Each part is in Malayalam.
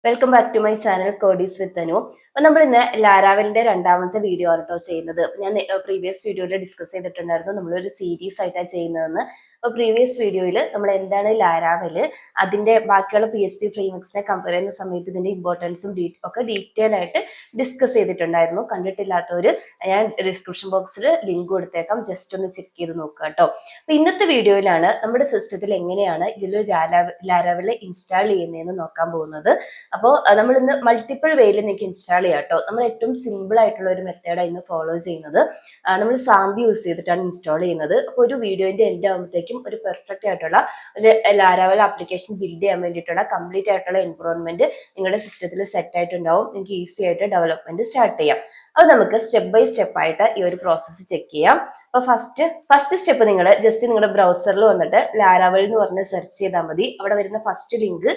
Welcome back to my channel codies with Anu. അപ്പൊ നമ്മൾ ഇന്ന് ലാരാവലിന്റെ രണ്ടാമത്തെ വീഡിയോ ആണ് കേട്ടോ ചെയ്യുന്നത്. ഞാൻ പ്രീവിയസ് വീഡിയോയിൽ ഡിസ്കസ് ചെയ്തിട്ടുണ്ടായിരുന്നു നമ്മളൊരു സീരീസ് ആയിട്ടാണ് ചെയ്യുന്നതെന്ന്. അപ്പോൾ പ്രീവിയസ് വീഡിയോയിൽ നമ്മൾ എന്താണ് ലാരാവല്, അതിന്റെ ബാക്കിയുള്ള PSP ഫ്രെയിംവർക്സിനെ കമ്പയർ ചെയ്യുന്ന സമയത്ത് ഇതിന്റെ ഇമ്പോർട്ടൻസും ഒക്കെ ഡീറ്റെയിൽ ആയിട്ട് ഡിസ്കസ് ചെയ്തിട്ടുണ്ടായിരുന്നു. കണ്ടിട്ടില്ലാത്തവര് ഞാൻ ഡിസ്ക്രിപ്ഷൻ ബോക്സിൽ ലിങ്ക് കൊടുത്തേക്കാം, ജസ്റ്റ് ഒന്ന് ചെക്ക് ചെയ്ത് നോക്കുക കേട്ടോ. അപ്പൊ ഇന്നത്തെ വീഡിയോയിലാണ് നമ്മുടെ സിസ്റ്റത്തിൽ എങ്ങനെയാണ് ഇതിലൊരു ലാരാവല് ഇൻസ്റ്റാൾ ചെയ്യുന്നതെന്ന് നോക്കാൻ പോകുന്നത്. അപ്പോൾ നമ്മൾ ഇന്ന് മൾട്ടിപ്പിൾ വേയിൽ നിങ്ങൾക്ക് ഇൻസ്റ്റാൾ ചെയ്യാം കേട്ടോ. നമ്മൾ ഏറ്റവും സിമ്പിൾ ആയിട്ടുള്ള ഒരു മെത്തേഡാണ് ഇന്ന് ഫോളോ ചെയ്യുന്നത്. നമ്മൾ സാമ്പി യൂസ് ചെയ്തിട്ടാണ് ഇൻസ്റ്റാൾ ചെയ്യുന്നത്. അപ്പോൾ ഒരു വീഡിയോന്റെ എൻഡ് ആകുമ്പോഴത്തേക്കും ഒരു പെർഫെക്റ്റ് ആയിട്ടുള്ള ഒരു ലാരാവൽ ആപ്ലിക്കേഷൻ ബിൽഡ് ചെയ്യാൻ വേണ്ടിയിട്ടുള്ള കംപ്ലീറ്റ് ആയിട്ടുള്ള എൻവറോൺമെന്റ് നിങ്ങളുടെ സിസ്റ്റത്തിൽ സെറ്റ് ആയിട്ടുണ്ടാവും. നിങ്ങൾക്ക് ഈസി ആയിട്ട് ഡെവലപ്മെന്റ് സ്റ്റാർട്ട് ചെയ്യാം. അത് നമുക്ക് സ്റ്റെപ്പ് ബൈ സ്റ്റെപ്പ് ആയിട്ട് ഈ ഒരു പ്രോസസ്സ് ചെക്ക് ചെയ്യാം. അപ്പൊ ഫസ്റ്റ് സ്റ്റെപ്പ് നിങ്ങൾ ജസ്റ്റ് നിങ്ങളുടെ ബ്രൗസറിൽ വന്നിട്ട് ലാരാവൽ എന്ന് പറഞ്ഞ് സെർച്ച് ചെയ്താൽ മതി. അവിടെ വരുന്ന ഫസ്റ്റ് ലിങ്ക്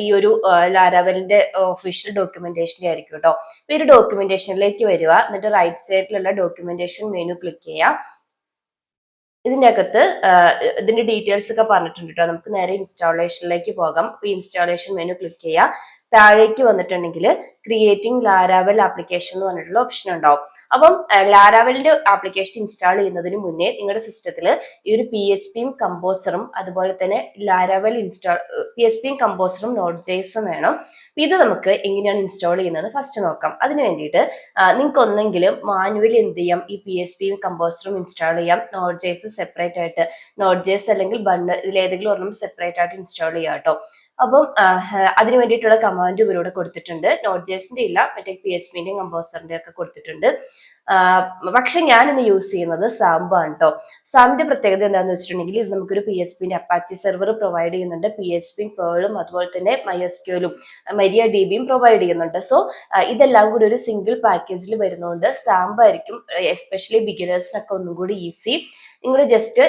ഈ ഒരു ലാരാവലിന്റെ ഒഫീഷ്യൽ ഡോക്യുമെന്റേഷൻ്റെ ആയിരിക്കും കേട്ടോ. ഈ ഒരു ഡോക്യുമെന്റേഷനിലേക്ക് വരിക, എന്നിട്ട് റൈറ്റ് സൈഡിലുള്ള ഡോക്യുമെന്റേഷൻ മെനു ക്ലിക്ക് ചെയ്യാം. ഇതിന്റെ അകത്ത് ഇതിന്റെ ഡീറ്റെയിൽസ് ഒക്കെ പറഞ്ഞിട്ടുണ്ട് കേട്ടോ. നമുക്ക് നേരെ ഇൻസ്റ്റാളേഷനിലേക്ക് പോകാം. അപ്പൊ ഇൻസ്റ്റാളേഷൻ മെനു ക്ലിക്ക് ചെയ്യാം. താഴേക്ക് വന്നിട്ടുണ്ടെങ്കിൽ ക്രിയേറ്റിംഗ് ലാരാവൽ ആപ്ലിക്കേഷൻ എന്ന് പറഞ്ഞിട്ടുള്ള ഓപ്ഷൻ ഉണ്ടാവും. അപ്പം ലാരാവലിന്റെ ആപ്ലിക്കേഷൻ ഇൻസ്റ്റാൾ ചെയ്യുന്നതിന് മുന്നേ നിങ്ങളുടെ സിസ്റ്റത്തിൽ ഈ ഒരു PSPയും കമ്പോസറും അതുപോലെ തന്നെ ലാരാവൽ PSPയും കമ്പോസറും Node.js വേണം. ഇത് നമുക്ക് എങ്ങനെയാണ് ഇൻസ്റ്റാൾ ചെയ്യുന്നത് ഫസ്റ്റ് നോക്കാം. അതിന് വേണ്ടിയിട്ട് നിങ്ങൾക്ക് ഒന്നെങ്കിലും മാനുവലി എന്ത് ചെയ്യാം, ഈ PSPയും കമ്പോസറും ഇൻസ്റ്റാൾ ചെയ്യാം. Node.js സെപ്പറേറ്റ് ആയിട്ട്, Node.js അല്ലെങ്കിൽ ബണ്ട് ഇതിലേതെങ്കിലും ഒരെണ്ണം സെപ്പറേറ്റ് ആയിട്ട് ഇൻസ്റ്റാൾ ചെയ്യാം കേട്ടോ. അപ്പം അതിന് വേണ്ടിയിട്ടുള്ള കമാൻഡ് ഇവരോട് കൊടുത്തിട്ടുണ്ട്. Node.jsന്റെ ഇല്ല, മറ്റേ PSPന്റെയും കമ്പോസറിന്റെ ഒക്കെ കൊടുത്തിട്ടുണ്ട്. പക്ഷെ ഞാനിന്ന് യൂസ് ചെയ്യുന്നത് സാമ്പാണ് കേട്ടോ. സാമ്പിന്റെ പ്രത്യേകത എന്താണെന്ന് വെച്ചിട്ടുണ്ടെങ്കിൽ ഇത് നമുക്കൊരു PSPന്റെ അപ്പാച്ചി സെർവർ പ്രൊവൈഡ് ചെയ്യുന്നുണ്ട്. PSPയും പേളും അതുപോലെ തന്നെ MySQLും MariaDBയും പ്രൊവൈഡ് ചെയ്യുന്നുണ്ട്. സോ ഇതെല്ലാം കൂടി ഒരു സിംഗിൾ പാക്കേജിൽ വരുന്നതുകൊണ്ട് സാമ്പായിരിക്കും എസ്പെഷ്യലി ബിഗിനേഴ്സിനൊക്കെ ഒന്നും കൂടി ഈസി. നിങ്ങൾ ജസ്റ്റ്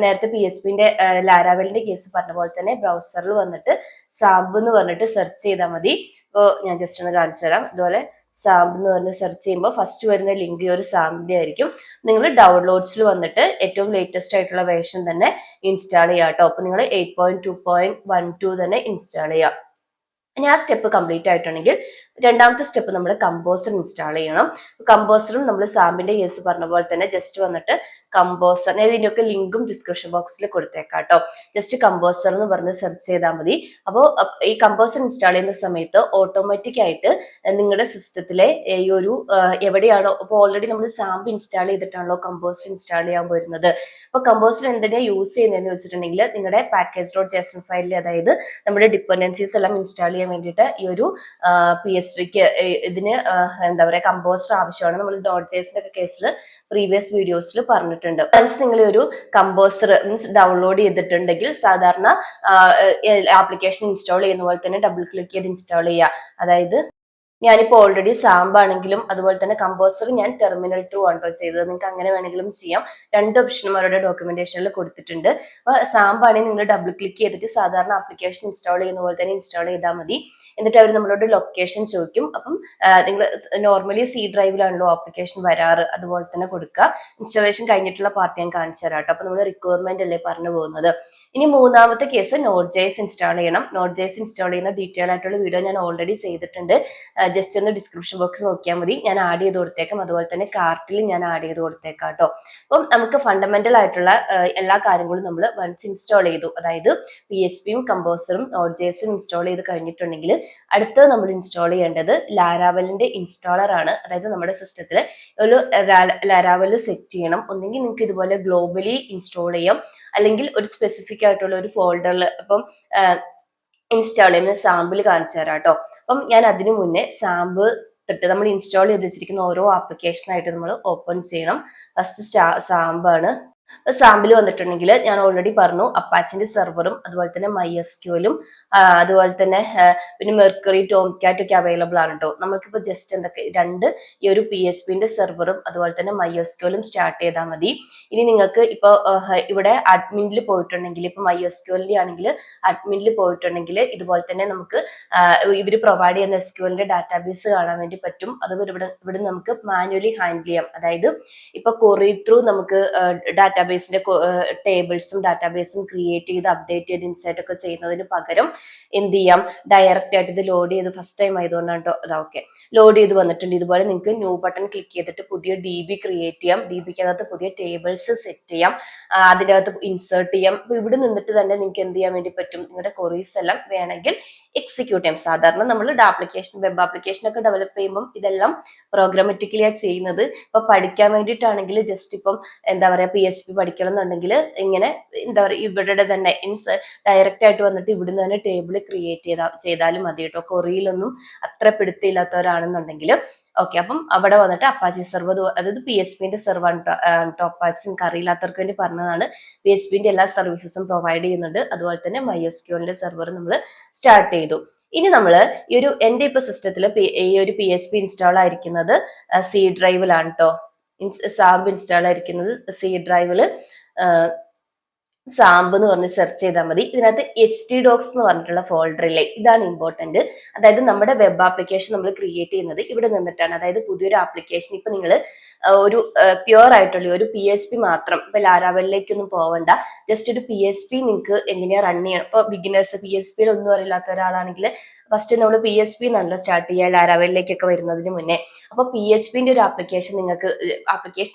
നേരത്തെ PSPന്റെ ലാരാവലിന്റെ കേസ് പറഞ്ഞ പോലെ തന്നെ ബ്രൗസറിൽ വന്നിട്ട് സാമ്പ് എന്ന് പറഞ്ഞിട്ട് സെർച്ച് ചെയ്താൽ മതി. ഇപ്പോൾ ഞാൻ ജസ്റ്റ് ഒന്ന് കാണിച്ചു തരാം. ഇതുപോലെ സാമ്പ് എന്ന് പറഞ്ഞ് സെർച്ച് ചെയ്യുമ്പോൾ ഫസ്റ്റ് വരുന്ന ലിങ്ക് ഒരു സാമ്പിന്റെ ആയിരിക്കും. നിങ്ങൾ ഡൗൺലോഡ്സിൽ വന്നിട്ട് ഏറ്റവും ലേറ്റസ്റ്റ് ആയിട്ടുള്ള വേർഷൻ തന്നെ ഇൻസ്റ്റാൾ ചെയ്യാം കേട്ടോ. അപ്പോൾ നിങ്ങൾ 8.2.12 തന്നെ ഇൻസ്റ്റാൾ ചെയ്യാം. ഇനി ആ സ്റ്റെപ്പ് കംപ്ലീറ്റ് ആയിട്ടുണ്ടെങ്കിൽ രണ്ടാമത്തെ സ്റ്റെപ്പ് നമ്മൾ കമ്പോസർ ഇൻസ്റ്റാൾ ചെയ്യണം. കമ്പോസറും നമ്മൾ സാമ്പിന്റെ കേസ് പറഞ്ഞ പോലെ തന്നെ ജസ്റ്റ് വന്നിട്ട് കമ്പോസർ, ഇതിൻ്റെയൊക്കെ ലിങ്കും ഡിസ്ക്രിപ്ഷൻ ബോക്സിൽ കൊടുത്തേക്കാം കേട്ടോ. ജസ്റ്റ് കമ്പോസർ എന്ന് പറഞ്ഞ് സെർച്ച് ചെയ്താൽ മതി. അപ്പോൾ ഈ കമ്പോസർ ഇൻസ്റ്റാൾ ചെയ്യുന്ന സമയത്ത് ഓട്ടോമാറ്റിക് ആയിട്ട് നിങ്ങളുടെ സിസ്റ്റത്തിലെ ഈ ഒരു എവിടെയാണോ, ഇപ്പോൾ ഓൾറെഡി നമ്മൾ സാമ്പ് ഇൻസ്റ്റാൾ ചെയ്തിട്ടാണല്ലോ കമ്പോസർ ഇൻസ്റ്റാൾ ചെയ്യാൻ പോരുന്നത്. അപ്പോൾ കമ്പോസർ എന്തിനാണ് യൂസ് ചെയ്യുന്നതെന്ന് വെച്ചിട്ടുണ്ടെങ്കിൽ നിങ്ങളുടെ package.json ഫയലിൽ, അതായത് നമ്മുടെ ഡിപ്പെൻഡൻസീസ് എല്ലാം ഇൻസ്റ്റാൾ ചെയ്യാൻ വേണ്ടിയിട്ട് ഈ ഒരു PSPക്ക് ഇതിന് എന്താ പറയുക കമ്പോസർ ആവശ്യമാണ്. നമ്മൾ Node.jsന്റെ ഒക്കെ കേസിൽ പ്രീവിയസ് വീഡിയോസിൽ പറഞ്ഞിട്ടുണ്ട്. വൺസ് നിങ്ങൾ ഒരു കമ്പോസർ മീൻസ് ഡൗൺലോഡ് ചെയ്തിട്ടുണ്ടെങ്കിൽ സാധാരണ ആപ്ലിക്കേഷൻ ഇൻസ്റ്റാൾ ചെയ്യുന്ന പോലെ തന്നെ ഡബിൾ ക്ലിക്ക് ചെയ്ത് ഇൻസ്റ്റാൾ ചെയ്യുക. അതായത് ഞാനിപ്പോൾ ഓൾറെഡി സാമ്പാണെങ്കിലും അതുപോലെ തന്നെ കമ്പോസർ ഞാൻ ടെർമിനൽ ത്രൂ ആണ് ചെയ്തത്. നിങ്ങൾക്ക് അങ്ങനെ വേണമെങ്കിലും ചെയ്യാം. രണ്ട് ഓപ്ഷനും അവരുടെ ഡോക്യുമെന്റേഷനിൽ കൊടുത്തിട്ടുണ്ട്. അപ്പോൾ സാമ്പാണെങ്കിൽ നിങ്ങൾ ഡബിൾ ക്ലിക്ക് ചെയ്തിട്ട് സാധാരണ ആപ്ലിക്കേഷൻ ഇൻസ്റ്റാൾ ചെയ്യുന്ന പോലെ തന്നെ ഇൻസ്റ്റാൾ ചെയ്താൽ മതി. എന്നിട്ട് അവർ നമ്മളോട് ലൊക്കേഷൻ ചോദിക്കും. അപ്പം നിങ്ങൾ നോർമലി C ഡ്രൈവിലാണല്ലോ ആപ്ലിക്കേഷൻ വരാറ്, അതുപോലെ തന്നെ കൊടുക്കുക. ഇൻസ്റ്റാളേഷൻ കഴിഞ്ഞിട്ടുള്ള പാർട്ട് ഞാൻ കാണിച്ചു തരാം കേട്ടോ. അപ്പം നമ്മൾ റിക്വയർമെന്റ് അല്ലേ പറഞ്ഞു പോകുന്നത്. ഇനി മൂന്നാമത്തെ കേസ് Node.js ഇൻസ്റ്റാൾ ചെയ്യണം. Node.js ഇൻസ്റ്റാൾ ചെയ്യുന്ന ഡീറ്റെയിൽ ആയിട്ടുള്ള വീഡിയോ ഞാൻ ഓൾറെഡി ചെയ്തിട്ടുണ്ട്. ജസ്റ്റ് ഒന്ന് ഡിസ്ക്രിപ്ഷൻ ബോക്സ് നോക്കിയാൽ മതി. ഞാൻ ആഡ് ചെയ്ത് കൊടുത്തേക്കാം. അതുപോലെ തന്നെ കാർട്ടിൽ ഞാൻ ആഡ് ചെയ്ത് കൊടുത്തേക്കാം കേട്ടോ. അപ്പം നമുക്ക് ഫണ്ടമെന്റൽ ആയിട്ടുള്ള എല്ലാ കാര്യങ്ങളും നമ്മൾ വൺസ് ഇൻസ്റ്റാൾ ചെയ്തു, അതായത് PSPയും കമ്പോസറും Node.jsഉം ഇൻസ്റ്റാൾ ചെയ്ത് കഴിഞ്ഞിട്ടുണ്ടെങ്കിൽ അടുത്തത് നമ്മൾ ഇൻസ്റ്റാൾ ചെയ്യേണ്ടത് ലാരാവലിന്റെ ഇൻസ്റ്റാളർ ആണ്. അതായത് നമ്മുടെ സിസ്റ്റത്തിൽ ഒരു ലാരാവൽ സെറ്റ് ചെയ്യണം. ഒന്നെങ്കിൽ നിങ്ങൾക്ക് ഇതുപോലെ ഗ്ലോബലി ഇൻസ്റ്റാൾ ചെയ്യാം, അല്ലെങ്കിൽ ഒരു സ്പെസിഫിക് ആയിട്ടുള്ള ഒരു ഫോൾഡറിൽ അപ്പം ഇൻസ്റ്റാൾ ചെയ്യുന്ന സാമ്പിൾ കാണിച്ചു തരാം കേട്ടോ. അപ്പം ഞാൻ അതിനു മുന്നേ സാമ്പിൾ തൊട്ട് നമ്മൾ ഇൻസ്റ്റാൾ ചെയ്ത് വെച്ചിരിക്കുന്ന ഓരോ ആപ്ലിക്കേഷനായിട്ട് നമ്മൾ ഓപ്പൺ ചെയ്യണം. ഫസ്റ്റ് സാമ്പാണ്. സാമ്പിൾ വന്നിട്ടുണ്ടെങ്കിൽ ഞാൻ ഓൾറെഡി പറഞ്ഞു അപ്പാച്ചിന്റെ സെർവറും അതുപോലെ തന്നെ MySQLും അതുപോലെ തന്നെ പിന്നെ മെർക്കറി, ടോംകാറ്റ് ഒക്കെ അവൈലബിൾ ആണ് കേട്ടോ. നമുക്കിപ്പോൾ ജസ്റ്റ് എന്തൊക്കെ ഈ ഒരു PSPന്റെ സെർവറും അതുപോലെ തന്നെ MySQLും സ്റ്റാർട്ട് ചെയ്താൽ മതി. ഇനി നിങ്ങൾക്ക് ഇപ്പോൾ ഇവിടെ അഡ്മിനിൽ പോയിട്ടുണ്ടെങ്കിൽ, ഇപ്പൊ MySQLന്റെ ആണെങ്കിൽ അഡ്മിനിൽ പോയിട്ടുണ്ടെങ്കിൽ ഇതുപോലെ തന്നെ നമുക്ക് ഇവർ പ്രൊവൈഡ് ചെയ്യുന്ന SQLന്റെ ഡാറ്റാബേസ് കാണാൻ വേണ്ടി പറ്റും. അതുപോലെ ഇവിടെ നമുക്ക് മാനുവലി ഹാൻഡിൽ ചെയ്യാം. അതായത് ഇപ്പൊ കൊറി ത്രൂ നമുക്ക് ഡാറ്റാ ഡാറ്റാബേസിന്റെ ടേബിൾസും ഡാറ്റാബേസും ക്രിയേറ്റ് ചെയ്ത് അപ്ഡേറ്റ് ചെയ്ത് ഇൻസൈറ്റ് ഒക്കെ ചെയ്യുന്നതിന് പകരം എന്ത് ചെയ്യാം, ഡയറക്റ്റ് ആയിട്ട് ഇത് ലോഡ് ചെയ്ത് ഫസ്റ്റ് ടൈം ആയതുകൊണ്ടാണ് കേട്ടോ. അതാ ഓക്കെ, ലോഡ് ചെയ്ത് വന്നിട്ടുണ്ട്. ഇതുപോലെ നിങ്ങൾക്ക് ന്യൂ ബട്ടൺ ക്ലിക്ക് ചെയ്തിട്ട് പുതിയ DB ക്രിയേറ്റ് ചെയ്യാം, DBക്കകത്ത് പുതിയ ടേബിൾസ് സെറ്റ് ചെയ്യാം, അതിൻ്റെ അകത്ത് ഇൻസേർട്ട് ചെയ്യാം. അപ്പൊ ഇവിടെ നിന്നിട്ട് തന്നെ നിങ്ങൾക്ക് എന്ത് ചെയ്യാൻ വേണ്ടി പറ്റും, നിങ്ങളുടെ ക്വറീസ് എല്ലാം വേണമെങ്കിൽ എക്സിക്യൂട്ട് ചെയ്യാം. സാധാരണ നമ്മൾ വെബ് ആപ്ലിക്കേഷൻ ഒക്കെ ഡെവലപ്പ് ചെയ്യുമ്പോൾ ഇതെല്ലാം പ്രോഗ്രാമാറ്റിക്കലി ചെയ്യുന്നത്. ഇപ്പൊ പഠിക്കാൻ വേണ്ടിയിട്ടാണെങ്കിൽ ജസ്റ്റ് ഇപ്പം എന്താ പറയാ PSP പഠിക്കണം എന്നുണ്ടെങ്കിൽ ഇങ്ങനെ എന്താ പറയുക, ഇവിടെ തന്നെ ഡയറക്റ്റ് ആയിട്ട് വന്നിട്ട് ഇവിടുന്ന് തന്നെ ടേബിൾ ക്രിയേറ്റ് ചെയ്താലും മതി കേട്ടോ. കൊറിയിലൊന്നും അത്ര പിടുത്തില്ലാത്തവരാണെന്നുണ്ടെങ്കിൽ ഓക്കെ. അപ്പം അവിടെ വന്നിട്ട് അപ്പാച്ചി സെർവർ, അതായത് PSPന്റെ സെർവർ ആണ് അപ്പാച്ചി. നിങ്ങൾക്ക് അറിയില്ലാത്തവർക്ക് വേണ്ടി പറഞ്ഞതാണ്. PSPന്റെ എല്ലാ സർവീസസും പ്രൊവൈഡ് ചെയ്യുന്നുണ്ട്. അതുപോലെ തന്നെ MySQLന്റെ സെർവർ നമ്മൾ സ്റ്റാർട്ട് ചെയ്തു. ഇനി നമ്മൾ ഈ ഒരു എന്റെ ഇപ്പൊ സിസ്റ്റത്തിൽ ഈ ഒരു PSP ഇൻസ്റ്റാൾ ആയിരിക്കുന്നത് C ഡ്രൈവിലാണ് കേട്ടോ. സാംബ് ഇൻസ്റ്റാൾ ആയിരിക്കുന്നത് C ഡ്രൈവില് സാമ്പ് എന്ന് പറഞ്ഞ് സെർച്ച് ചെയ്താൽ മതി. ഇതിനകത്ത് HTDocs എന്ന് പറഞ്ഞിട്ടുള്ള ഫോൾഡറിലെ ഇതാണ് ഇമ്പോർട്ടന്റ്. അതായത് നമ്മുടെ വെബ് ആപ്ലിക്കേഷൻ നമ്മൾ ക്രിയേറ്റ് ചെയ്യുന്നത് ഇവിടെ നിന്നിട്ടാണ്. അതായത് പുതിയൊരു ആപ്ലിക്കേഷൻ ഇപ്പൊ നിങ്ങൾ ഒരു പ്യുവർ ആയിട്ടുള്ള ഒരു PSP മാത്രം, ഇപ്പൊ ലാരാവലിലേക്കൊന്നും പോവണ്ട, ജസ്റ്റ് ഒരു PSP നിങ്ങൾക്ക് എങ്ങനെയാ റൺ ചെയ്യണം. ഇപ്പൊ ബിഗിനേഴ്സ് PSPയിൽ ഒന്നും അറിയില്ലാത്ത ഒരാളാണെങ്കിൽ ഫസ്റ്റ് നമ്മൾ PSP എന്നാണല്ലോ സ്റ്റാർട്ട് ചെയ്യുക ലാരാവലിലേക്കൊക്കെ വരുന്നതിന് മുന്നേ. അപ്പൊ PSPന്റെ ഒരു ആപ്ലിക്കേഷൻ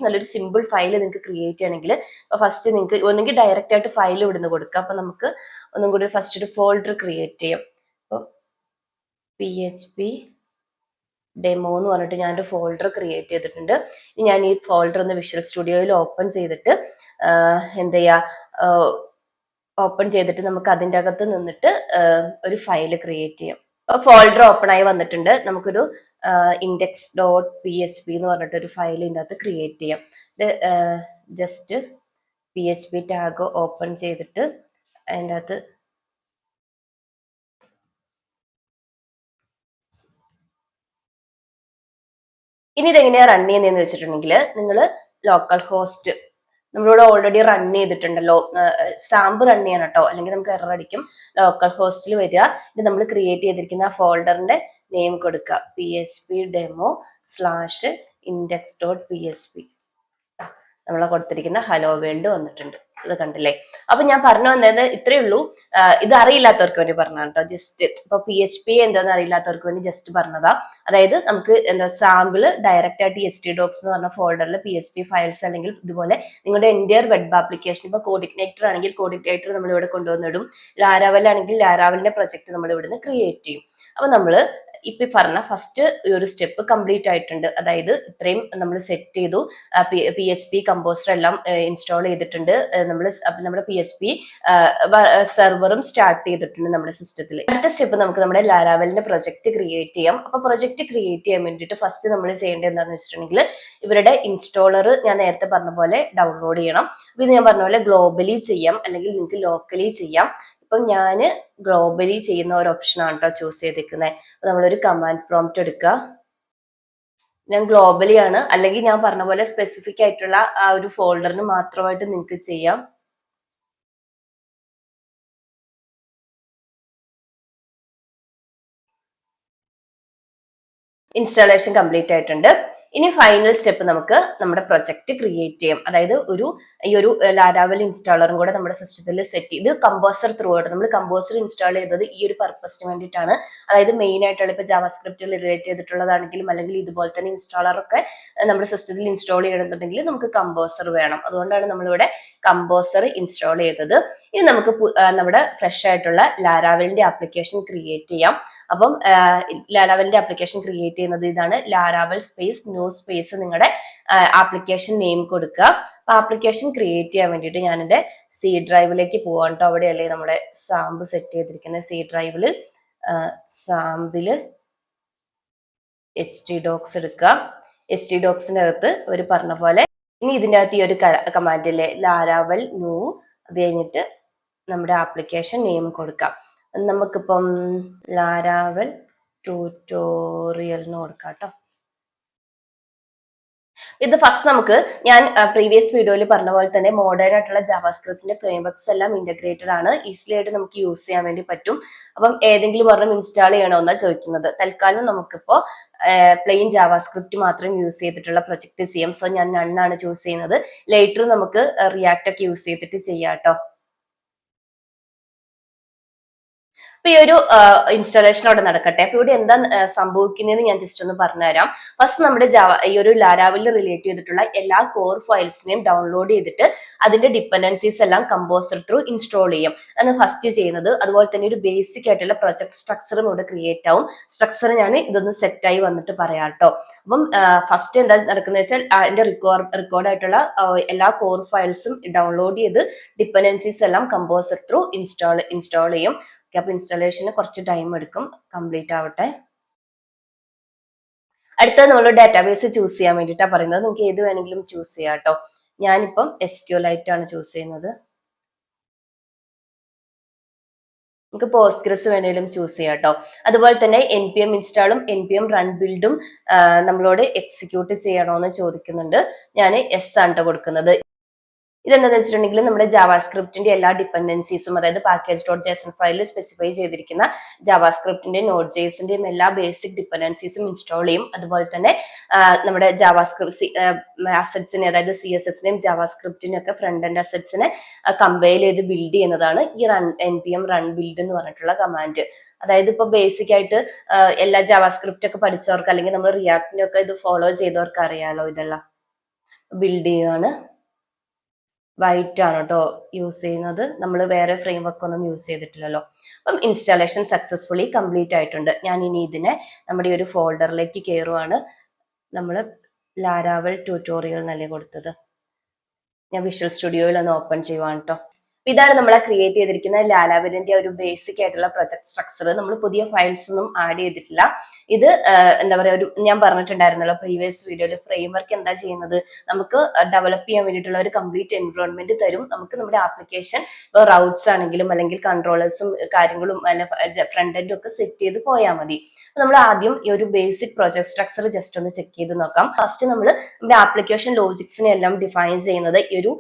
നല്ലൊരു സിമ്പിൾ ഫയൽ നിങ്ങൾക്ക് ക്രിയേറ്റ് ചെയ്യണമെങ്കിൽ ഫസ്റ്റ് നിങ്ങൾക്ക് ഒന്നെങ്കിൽ ഡയറക്റ്റ് ആയിട്ട് ഫയൽ ഇവിടുന്ന് കൊടുക്കുക. അപ്പൊ നമുക്ക് ഒന്നും കൂടി ഫസ്റ്റ് ഒരു ഫോൾഡർ ക്രിയേറ്റ് ചെയ്യാം. അപ്പൊ PHP ഡെമോ എന്ന് പറഞ്ഞിട്ട് ഞാനൊരു ഫോൾഡർ ക്രിയേറ്റ് ചെയ്തിട്ടുണ്ട്. ഇനി ഞാൻ ഈ ഫോൾഡർ ഒന്ന് വിഷ്വൽ സ്റ്റുഡിയോയിൽ ഓപ്പൺ ചെയ്തിട്ട് എന്ത് ചെയ്യാ, ഓപ്പൺ ചെയ്തിട്ട് നമുക്ക് അതിൻ്റെ അകത്ത് നിന്നിട്ട് ഒരു ഫയൽ ക്രിയേറ്റ് ചെയ്യാം. ഫോൾഡർ ഓപ്പൺ ആയി വന്നിട്ടുണ്ട്. നമുക്കൊരു index.php എന്ന് പറഞ്ഞിട്ട് ഒരു ഫയൽ ഇതിൻ്റെ അകത്ത് ക്രിയേറ്റ് ചെയ്യാം. ഇത് ജസ്റ്റ് PHP ടാഗ് ഓപ്പൺ ചെയ്തിട്ട് അതിൻ്റെ അകത്ത് ഇനി ഇതെങ്ങനെയാ റൺ ചെയ്യുന്നതെന്ന് വെച്ചിട്ടുണ്ടെങ്കിൽ നിങ്ങൾ ലോക്കൽ ഹോസ്റ്റ് നമ്മളിവിടെ ഓൾറെഡി റൺ ചെയ്തിട്ടുണ്ടല്ലോ, സാമ്പ് റൺ ചെയ്യണം കേട്ടോ, അല്ലെങ്കിൽ നമുക്ക് എറർ അടിക്കും. ലോക്കൽ ഹോസ്റ്റിൽ വരിക, ഇത് നമ്മൾ ക്രിയേറ്റ് ചെയ്തിരിക്കുന്ന ഫോൾഡറിന്റെ നെയിം കൊടുക്കുക, PHP demo/index.php. നമ്മൾ കൊടുത്തിരിക്കുന്ന ഹലോ വേൾഡ് വന്നിട്ടുണ്ട്. ഇത് കണ്ടില്ലേ? അപ്പൊ ഞാൻ പറഞ്ഞു വന്നത് ഇത്രയേ ഉള്ളൂ. ഇത് അറിയില്ലാത്തവർക്ക് വേണ്ടി പറഞ്ഞതാണ് കേട്ടോ. ജസ്റ്റ് ഇപ്പൊ PHP എന്താണെന്ന് അറിയില്ലാത്തവർക്ക് വേണ്ടി ജസ്റ്റ് പറഞ്ഞതാ. അതായത് നമുക്ക് എന്താ സാമ്പിള് ഡയറക്റ്റ് ആയിട്ട് HTDocs എന്ന് പറഞ്ഞ ഫോൾഡറിൽ PHP ഫയൽസ് അല്ലെങ്കിൽ ഇതുപോലെ നിങ്ങളുടെ എൻ്റയർ വെബ് ആപ്ലിക്കേഷൻ, ഇപ്പൊ കോഡിഗ്നേറ്റർ ആണെങ്കിൽ കോഡിഗ്നേറ്റർ നമ്മൾ ഇവിടെ കൊണ്ടുവന്നിടും, ലാരാവൽ ആണെങ്കിൽ ലാരാവലിന്റെ പ്രൊജക്ട് നമ്മൾ ഇവിടുന്ന് ക്രിയേറ്റ് ചെയ്യും. അപ്പൊ നമ്മള് ഇപ്പൊ പറഞ്ഞ ഫസ്റ്റ് ഒരു സ്റ്റെപ്പ് കംപ്ലീറ്റ് ആയിട്ടുണ്ട്. അതായത് ഇത്രയും നമ്മൾ സെറ്റ് ചെയ്തു, PHP കമ്പോസർ എല്ലാം ഇൻസ്റ്റാൾ ചെയ്തിട്ടുണ്ട്, നമ്മുടെ PHP സെർവറും സ്റ്റാർട്ട് ചെയ്തിട്ടുണ്ട് നമ്മുടെ സിസ്റ്റത്തിൽ. അടുത്ത സ്റ്റെപ്പ് നമുക്ക് നമ്മുടെ ലാരാവലിന്റെ പ്രൊജക്ട് ക്രിയേറ്റ് ചെയ്യാം. അപ്പൊ പ്രൊജക്ട് ക്രിയേറ്റ് ചെയ്യാൻ വേണ്ടിയിട്ട് ഫസ്റ്റ് നമ്മൾ ചെയ്യേണ്ടത് എന്താണെന്ന് വെച്ചിട്ടുണ്ടെങ്കിൽ ഇവരുടെ ഇൻസ്റ്റാളർ ഞാൻ നേരത്തെ പറഞ്ഞ പോലെ ഡൗൺലോഡ് ചെയ്യണം. അപ്പൊ ഇത് ഞാൻ പറഞ്ഞ പോലെ ഗ്ലോബലി ചെയ്യാം അല്ലെങ്കിൽ നിങ്ങൾക്ക് ലോക്കലി ചെയ്യാം. ഇപ്പൊ ഞാൻ ഗ്ലോബലി ചെയ്യുന്ന ഒരു ഓപ്ഷനാണ് കേട്ടോ ചൂസ് ചെയ്തിരിക്കുന്നത്. അപ്പൊ നമ്മളൊരു കമാൻഡ് പ്രോംപ്റ്റ് എടുക്കുക. ഞാൻ ഗ്ലോബലി ആണ്, അല്ലെങ്കിൽ ഞാൻ പറഞ്ഞ പോലെ സ്പെസിഫിക് ആയിട്ടുള്ള ആ ഒരു ഫോൾഡറിന് മാത്രമായിട്ട് നിങ്ങൾക്ക് ചെയ്യാം. ഇൻസ്റ്റാളേഷൻ കംപ്ലീറ്റ് ആയിട്ടുണ്ട്. ഇനി ഫൈനൽ സ്റ്റെപ്പ് നമുക്ക് നമ്മുടെ പ്രൊജക്ട് ക്രിയേറ്റ് ചെയ്യാം. അതായത് ഈ ഒരു ലാരാവൽ ഇൻസ്റ്റാളറും കൂടെ നമ്മുടെ സിസ്റ്റത്തിൽ സെറ്റ് ചെയ്ത് കമ്പോസർ ത്രൂ ആയിട്ട് നമ്മൾ കമ്പോസർ ഇൻസ്റ്റാൾ ചെയ്തത് ഈ ഒരു പർപ്പസിന് വേണ്ടിയിട്ടാണ്. അതായത് മെയിൻ ആയിട്ടുള്ള ഇപ്പൊ ജാവാസ്ക്രിപ്റ്റിൽ റിലേറ്റ് ചെയ്തിട്ടുള്ളതാണെങ്കിലും അല്ലെങ്കിൽ ഇതുപോലെ തന്നെ ഇൻസ്റ്റാളർ ഒക്കെ നമ്മുടെ സിസ്റ്റത്തിൽ ഇൻസ്റ്റാൾ ചെയ്യണമെന്നുണ്ടെങ്കിൽ നമുക്ക് കമ്പോസർ വേണം. അതുകൊണ്ടാണ് നമ്മളിവിടെ കമ്പോസർ ഇൻസ്റ്റാൾ ചെയ്തത്. ഇനി നമുക്ക് നമ്മുടെ ഫ്രഷ് ആയിട്ടുള്ള ലാരാവലിന്റെ ആപ്ലിക്കേഷൻ ക്രിയേറ്റ് ചെയ്യാം. അപ്പം ലാരാവലിന്റെ ആപ്ലിക്കേഷൻ ക്രിയേറ്റ് ചെയ്യുന്നത് ഇതാണ്, ലാരാവൽ സ്പേസ് ന്യൂ സ്പേസ് നിങ്ങളുടെ ആപ്ലിക്കേഷൻ നെയിം കൊടുക്കുക. ആപ്ലിക്കേഷൻ ക്രിയേറ്റ് ചെയ്യാൻ വേണ്ടിയിട്ട് ഞാൻ എൻ്റെ C ഡ്രൈവിലേക്ക് പോവാൻ കേട്ടോ. അവിടെയല്ലേ നമ്മുടെ സാമ്പ് സെറ്റ് ചെയ്തിരിക്കുന്നത്. C ഡ്രൈവില് സാമ്പില് HTDocs എടുക്കുക. HTDocsന്റെ അകത്ത് അവർ പറഞ്ഞ പോലെ ഇനി ഇതിൻ്റെ അകത്ത് ഈ ഒരു കമാൻഡ് അല്ലേ ലാരാവൽ ന്യൂ, അത് കഴിഞ്ഞിട്ട് നമ്മുടെ ആപ്ലിക്കേഷൻ നെയിം കൊടുക്കാം. നമുക്കിപ്പം ലാരാവൽ ട്യൂട്ടോറിയൽ എന്ന് കൊടുക്കാം കേട്ടോ. ഇത് ഫസ്റ്റ് നമുക്ക് ഞാൻ പ്രീവിയസ് വീഡിയോയിൽ പറഞ്ഞ പോലെ തന്നെ മോഡേൺ ആയിട്ടുള്ള ജാവാസ്ക്രിപ്റ്റിന്റെ ഫ്രെയിംവർക്സ് എല്ലാം ഇന്റഗ്രേറ്റഡ് ആണ്, ഈസിലി ആയിട്ട് നമുക്ക് യൂസ് ചെയ്യാൻ വേണ്ടി പറ്റും. അപ്പം ഏതെങ്കിലും ഒരെണ്ണം ഇൻസ്റ്റാൾ ചെയ്യണമെന്നാണ് ചോദിക്കുന്നത്. തൽക്കാലം നമുക്കിപ്പോ പ്ലെയിൻ ജാവാസ്ക്രിപ്റ്റ് മാത്രം യൂസ് ചെയ്തിട്ടുള്ള പ്രൊജക്ട് ചെയ്യാം. സോ ഞാൻ നണ്ണാണ് ചൂസ് ചെയ്യുന്നത്. ലേറ്റർ നമുക്ക് റിയാക്ട് ഒക്കെ യൂസ് ചെയ്തിട്ട് ചെയ്യാം കേട്ടോ. അപ്പൊ ഈ ഒരു ഇൻസ്റ്റാളേഷൻ അവിടെ നടക്കട്ടെ. അപ്പൊ ഇവിടെ എന്താ സംഭവിക്കുന്നതെന്ന് ഞാൻ ജസ്റ്റ് ഒന്ന് പറഞ്ഞുതരാം. ഫസ്റ്റ് നമ്മുടെ ഈ ഒരു ലാരാവലിൽ റിലേറ്റ് ചെയ്തിട്ടുള്ള എല്ലാ കോർ ഫയൽസിനെയും ഡൗൺലോഡ് ചെയ്തിട്ട് അതിന്റെ ഡിപ്പെൻഡൻസീസ് എല്ലാം കമ്പോസർ ത്രൂ ഇൻസ്റ്റാൾ ചെയ്യും. അതാണ് ഫസ്റ്റ് ചെയ്യുന്നത്. അതുപോലെ തന്നെ ഒരു ബേസിക് ആയിട്ടുള്ള പ്രൊജക്ട് സ്ട്രക്ചറും ഇവിടെ ക്രിയേറ്റ് ആവും. സ്ട്രക്ചർ ഞാൻ ഇതൊന്ന് സെറ്റ് ആയി വന്നിട്ട് പറയാം കേട്ടോ. അപ്പം ഫസ്റ്റ് എന്താ നടക്കുന്നത് വെച്ചാൽ അതിന്റെ റെക്കോർഡ് ആയിട്ടുള്ള എല്ലാ കോർ ഫയൽസും ഡൗൺലോഡ് ചെയ്ത് ഡിപ്പെൻഡൻസീസ് എല്ലാം കമ്പോസർ ത്രൂ ഇൻസ്റ്റാൾ ചെയ്യും. അപ്പൊ ഇൻസ്റ്റാളേഷന് കുറച്ച് ടൈം എടുക്കും, കംപ്ലീറ്റ് ആവട്ടെ. അടുത്തത് നമ്മൾ ഡാറ്റാബേസ് ചൂസ് ചെയ്യാൻ വേണ്ടിയിട്ടാണ് പറയുന്നത്. നിങ്ങൾക്ക് ഏത് വേണമെങ്കിലും ചൂസ് ചെയ്യാം കേട്ടോ. ഞാനിപ്പം SQLite ആണ് ചൂസ് ചെയ്യുന്നത്. നമുക്ക് പോസ്റ്റ്ഗ്രസ് വേണേലും ചൂസ് ചെയ്യാം കേട്ടോ. അതുപോലെ തന്നെ npm ഇൻസ്റ്റാളും npm റൺ ബിൽഡും നമ്മളോട് എക്സിക്യൂട്ട് ചെയ്യണോന്ന് ചോദിക്കുന്നുണ്ട്. ഞാൻ yes ആണ് കൊടുക്കുന്നത്. ഇതെന്താണെന്ന് വെച്ചിട്ടുണ്ടെങ്കിൽ നമ്മുടെ ജാവാസ്ക്രിപ്റ്റിന്റെ എല്ലാ ഡിപ്പെൻഡൻസീസും, അതായത് പാക്കേജ് ഡോട്ട് ജേസൺ ഫയലിൽ സ്പെസിഫൈ ചെയ്തിരിക്കുന്ന ജാവാസ്ക്രിപ്റ്റിന്റെ നോഡ് ജേസിന്റെയും എല്ലാ ബേസിക് ഡിപ്പെൻഡൻസീസും ഇൻസ്റ്റാൾ ചെയ്യും. അതുപോലെ തന്നെ നമ്മുടെ ജാവാസ്ക്രിപ്റ്റ് അസറ്റ്സിനെ, അതായത് CSSനെയും ജാവാസ്ക്രിപ്റ്റിനും ഒക്കെ ഫ്രണ്ട് എൻഡ് അസറ്റ്സിനെ കമ്പൈൽ ചെയ്ത് ബിൽഡ് ചെയ്യുന്നതാണ് ഈ npm റൺ ബിൽഡ് എന്ന് പറഞ്ഞിട്ടുള്ള കമാൻഡ്. അതായത് ഇപ്പൊ ബേസിക് ആയിട്ട് എല്ലാ ജാവാസ്ക്രിപ്റ്റ് ഒക്കെ പഠിച്ചവർക്ക് അല്ലെങ്കിൽ നമ്മൾ റിയാക്ടിനൊക്കെ ഇത് ഫോളോ ചെയ്തവർക്ക് അറിയാലോ. ഇതെല്ലാം ബിൽഡ് ചെയ്യുകയാണ്. വൈറ്റ് ആണ് കേട്ടോ യൂസ് ചെയ്യുന്നത്. നമ്മൾ വേറെ ഫ്രെയിം വർക്ക് ഒന്നും യൂസ് ചെയ്തിട്ടില്ലല്ലോ. അപ്പം ഇൻസ്റ്റാളേഷൻ സക്സസ്ഫുള്ളി കംപ്ലീറ്റ് ആയിട്ടുണ്ട്. ഞാൻ ഇനി ഇതിനെ നമ്മുടെ ഒരു ഫോൾഡറിലേക്ക് കയറുവാണ്. നമ്മൾ ലാരാവൽ ട്യൂട്ടോറിയൽ എന്നല്ലേ കൊടുത്തത്. ഞാൻ വിഷ്വൽ സ്റ്റുഡിയോയിൽ ഒന്ന് ഓപ്പൺ ചെയ്യുവാണ് കേട്ടോ. ഇതാണ് നമ്മൾ ക്രിയേറ്റ് ചെയ്തിരിക്കുന്ന ലാരാവലിന്റെ ഒരു ബേസിക് ആയിട്ടുള്ള പ്രൊജക്ട് സ്ട്രക്ചർ. നമ്മൾ പുതിയ ഫയൽസ് ഒന്നും ആഡ് ചെയ്തിട്ടില്ല. ഇത് എന്താ പറയാ, ഒരു ഞാൻ പറഞ്ഞിട്ടുണ്ടായിരുന്നല്ലോ പ്രീവിയസ് വീഡിയോയിൽ, ഫ്രെയിം വർക്ക് എന്താ ചെയ്യുന്നത്, നമുക്ക് ഡെവലപ്പ് ചെയ്യാൻ വേണ്ടിയിട്ടുള്ള ഒരു കംപ്ലീറ്റ് എൻവയോൺമെന്റ് തരും. നമുക്ക് നമ്മുടെ ആപ്ലിക്കേഷൻ ഇപ്പോൾ റൗട്ട്സ് ആണെങ്കിലും അല്ലെങ്കിൽ കൺട്രോളേഴ്സും കാര്യങ്ങളും ഫ്രണ്ട് എൻഡും ഒക്കെ സെറ്റ് ചെയ്ത് പോയാൽ മതി. നമ്മൾ ആദ്യം ഈ ഒരു ബേസിക് പ്രൊജക്ട് സ്ട്രക്ചർ ജസ്റ്റ് ഒന്ന് ചെക്ക് ചെയ്ത് നോക്കാം. ഫസ്റ്റ് നമ്മൾ നമ്മുടെ ആപ്ലിക്കേഷൻ ലോജിക്സിനെ എല്ലാം ഡിഫൈൻ ചെയ്യുന്നത് ഈ ഒരു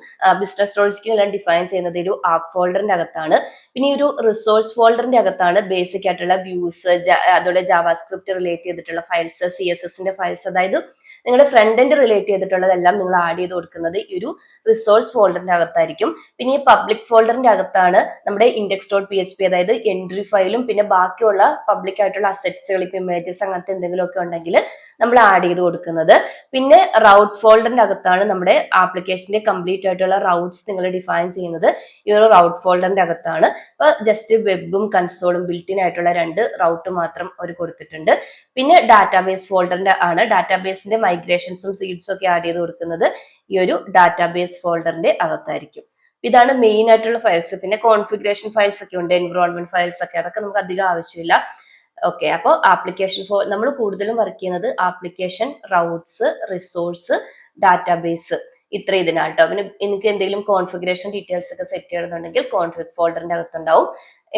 ബിസിനസ് ലോജിക്കിനെ എല്ലാം ഡിഫൈൻ ചെയ്യുന്നത് ഒരു ആപ്പ് ഫോൾഡറിന്റെ അകത്താണ്. പിന്നെ ഈ ഒരു റിസോഴ്സ് ഫോൾഡറിന്റെ അകത്താണ് ബേസിക് ആയിട്ടുള്ള വ്യൂസ്, അതുപോലെ ജാവാസ്ക്രിപ്റ്റ് റിലേറ്റ് ചെയ്തിട്ടുള്ള ഫയൽസ്, CSSന്റെ ഫയൽസ്, അതായത് നിങ്ങളുടെ ഫ്രണ്ട് എൻഡ് റിലേറ്റ് ചെയ്തിട്ടുള്ളതെല്ലാം നിങ്ങൾ ആഡ് ചെയ്ത് കൊടുക്കുന്നത് ഈ ഒരു റിസോഴ്സ് ഫോൾഡറിന്റെ അകത്തായിരിക്കും. പിന്നെ ഈ പബ്ലിക് ഫോൾഡറിന്റെ അകത്താണ് നമ്മുടെ index.php, അതായത് എൻട്രി ഫയലും പിന്നെ ബാക്കിയുള്ള പബ്ലിക് ആയിട്ടുള്ള അസറ്റ്സുകൾ, ഇപ്പൊ ഇമേജസ് അങ്ങനത്തെ എന്തെങ്കിലുമൊക്കെ ഉണ്ടെങ്കിൽ നമ്മൾ ആഡ് ചെയ്ത് കൊടുക്കുന്നത്. പിന്നെ റൗട്ട് ഫോൾഡറിന്റെ അകത്താണ് നമ്മുടെ ആപ്ലിക്കേഷന്റെ കംപ്ലീറ്റ് ആയിട്ടുള്ള റൗട്ട്സ് നിങ്ങൾ ഡിഫൈൻ ചെയ്യുന്നത് ഈ ഒരു റൗട്ട് ഫോൾഡറിന്റെ അകത്താണ്. ഇപ്പൊ ജസ്റ്റ് വെബും കൺസോളും ബിൽറ്റിൻ ആയിട്ടുള്ള 2 റൗട്ട് മാത്രം അവർ കൊടുത്തിട്ടുണ്ട്. പിന്നെ ഡാറ്റാബേസ് ഫോൾഡറിന്റെ ആണ് ഡാറ്റാബേസിന്റെ മൈഗ്രേഷൻസും സീഡ്സും ഒക്കെ ആഡ് ചെയ്ത് കൊടുക്കുന്നത് ഈ ഒരു ഡാറ്റാബേസ് ഫോൾഡറിന്റെ അകത്തായിരിക്കും. ഇതാണ് മെയിൻ ആയിട്ടുള്ള ഫയൽസ്. പിന്നെ കോൺഫിഗറേഷൻ ഫയൽസ് ഒക്കെ ഉണ്ട്, എൻവിറോൺമെന്റ് ഫയൽസ് ഒക്കെ, അതൊക്കെ നമുക്ക് അധികം ആവശ്യമില്ല. ഓക്കെ, അപ്പോൾ ആപ്ലിക്കേഷൻ നമ്മൾ കൂടുതലും വർക്ക് ചെയ്യുന്നത് ആപ്ലിക്കേഷൻ, റൗട്ട്സ്, റിസോഴ്സ്, ഡാറ്റാബേസ്, ഇത്ര ഇതിനാണ് കേട്ടോ. പിന്നെ എനിക്ക് എന്തെങ്കിലും കോൺഫിഗറേഷൻ ഡീറ്റെയിൽസ് ഒക്കെ സെറ്റ് ചെയ്യണമെന്നുണ്ടെങ്കിൽ കോൺഫിഗ് ഫോൾഡറിന്റെ അകത്തുണ്ടാവും.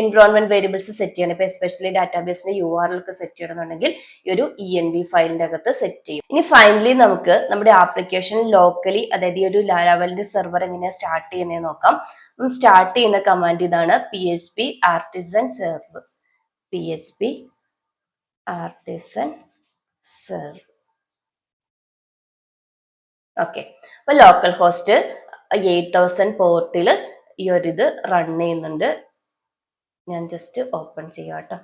എൻവിറോൺമെന്റ് വേരിയബിൾസ് സെറ്റ് ചെയ്യണം, ഇപ്പൊ എസ്പെഷ്യലി ഡാറ്റാബേസിന്റെ URL ഒക്കെ സെറ്റ് ചെയ്യണമെന്നുണ്ടെങ്കിൽ ഈ ഒരു ENV ഫയലിന്റെ അകത്ത് സെറ്റ് ചെയ്യും. ഇനി ഫൈനലി നമുക്ക് നമ്മുടെ ആപ്ലിക്കേഷൻ ലോക്കലി, അതായത് ഈ ഒരു ലാരാവലിന്റെ സെർവർ എങ്ങനെയാണ് സ്റ്റാർട്ട് ചെയ്യുന്നത് നോക്കാം. സ്റ്റാർട്ട് ചെയ്യുന്ന കമാൻഡ് ഇതാണ്, PHP artisan serve, PHP artisan serve. Okay, അപ്പൊ ലോക്കൽ ഹോസ്റ്റ് 8000 പോർട്ടിൽ ഈ ഒരു ഇത് റൺ ചെയ്യുന്നുണ്ട്. ഞാൻ ജസ്റ്റ് ഓപ്പൺ ചെയ്യാം കേട്ടോ.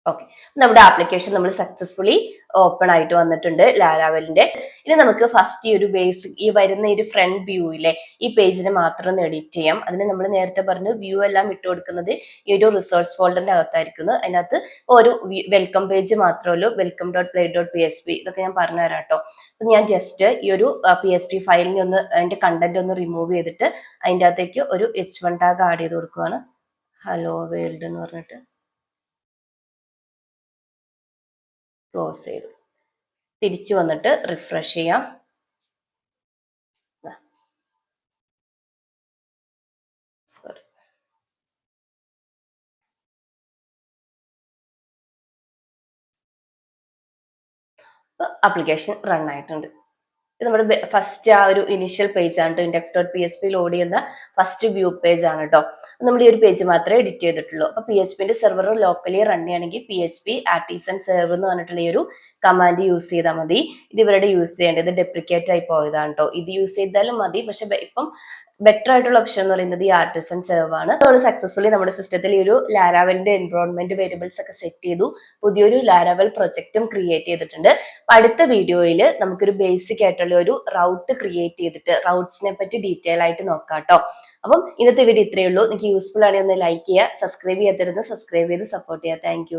ഓക്കെ, നമ്മുടെ ആപ്ലിക്കേഷൻ നമ്മൾ സക്സസ്ഫുള്ളി ഓപ്പൺ ആയിട്ട് വന്നിട്ടുണ്ട് ലാരാവലിന്റെ. ഇനി നമുക്ക് ഫസ്റ്റ് ഈ ഒരു ബേസിക് ഈ വരുന്ന ഒരു ഫ്രണ്ട് വ്യൂ ഇല്ലേ, ഈ പേജിനെ മാത്രം ഒന്ന് എഡിറ്റ് ചെയ്യാം. അതിന് നമ്മൾ നേരത്തെ പറഞ്ഞു വ്യൂ എല്ലാം ഇട്ട് കൊടുക്കുന്നത് ഈ ഒരു റിസോഴ്സ് ഫോൾഡറിന്റെ അകത്തായിരിക്കുന്നു. അതിനകത്ത് ഒരു വെൽക്കം പേജ് മാത്രമേ ഉള്ളൂ, welcome.play.php, ഇതൊക്കെ ഞാൻ പറഞ്ഞു തരാം കേട്ടോ. അപ്പൊ ഞാൻ ജസ്റ്റ് ഈ ഒരു PHP ഫയലിനെ ഒന്ന് അതിന്റെ കണ്ടന്റ് ഒന്ന് റിമൂവ് ചെയ്തിട്ട് അതിൻ്റെ അകത്തേക്ക് ഒരു H1 ടാഗ് ആഡ് ചെയ്ത് കൊടുക്കുകയാണ്. ഹലോ വേൾഡ് എന്ന് പറഞ്ഞിട്ട് ക്ലോസ് ചെയ്തു. തിരിച്ചു വന്നിട്ട് റിഫ്രഷ് ചെയ്യാം. സോറി, ആപ്ലിക്കേഷൻ റൺ ആയിട്ടുണ്ട്. ഇത് നമ്മുടെ ഫസ്റ്റ് ആ ഒരു ഇനിഷ്യൽ പേജ് ആണ് കേട്ടോ. index.php ലോഡ് ചെയ്യുന്ന ഫസ്റ്റ് വ്യൂ പേജ് ആണ് കേട്ടോ. നമ്മൾ ഈ ഒരു പേജ് മാത്രമേ എഡിറ്റ് ചെയ്തിട്ടുള്ളൂ. അപ്പൊ PHP സെർവർ ലോക്കലി റൺ ചെയ്യണമെങ്കിൽ PHP ആർട്ടിസൺ സെർവർ എന്ന് പറഞ്ഞിട്ടുള്ള ഈ ഒരു കമാൻഡ് യൂസ് ചെയ്താൽ മതി. ഇത് ഇവരുടെ യൂസ് ചെയ്യേണ്ടത് ഡെപ്രിക്കേറ്റ് ആയി പോയതാണ് കേട്ടോ. ഇത് യൂസ് ചെയ്താലും മതി, പക്ഷെ ഇപ്പം ബെറ്റർ ആയിട്ടുള്ള ഓപ്ഷൻ എന്ന് പറയുന്നത് ഈ ആർട്ടിസൺ സെർവ് ആണ്. നമ്മൾ സക്സസ്ഫുള്ളി നമ്മുടെ സിസ്റ്റത്തിൽ ഈ ഒരു ലാരാവലിന്റെ എൻവയോൺമെന്റ് വേരിയബിൾസ് ഒക്കെ സെറ്റ് ചെയ്തു. പുതിയൊരു ലാരാവൽ പ്രൊജക്റ്റും ക്രിയേറ്റ് ചെയ്തിട്ടുണ്ട്. അടുത്ത വീഡിയോയിൽ നമുക്കൊരു ബേസിക് ആയിട്ടുള്ള ഒരു റൗട്ട് ക്രിയേറ്റ് ചെയ്തിട്ട് റൗട്ട്സിനെ പറ്റി ഡീറ്റെയിൽ ആയിട്ട് നോക്കാം കേട്ടോ. അപ്പം ഇന്നത്തെ വീഡിയോ ഇത്രയേ ഉള്ളൂ. നിങ്ങൾക്ക് യൂസ്ഫുൾ ആണെങ്കിൽ ഒന്ന് ലൈക്ക് ചെയ്യുക, സബ്സ്ക്രൈബ് ചെയ്യാത്തിരുന്ന് സബ്സ്ക്രൈബ് ചെയ്ത് സപ്പോർട്ട് ചെയ്യുക. താങ്ക്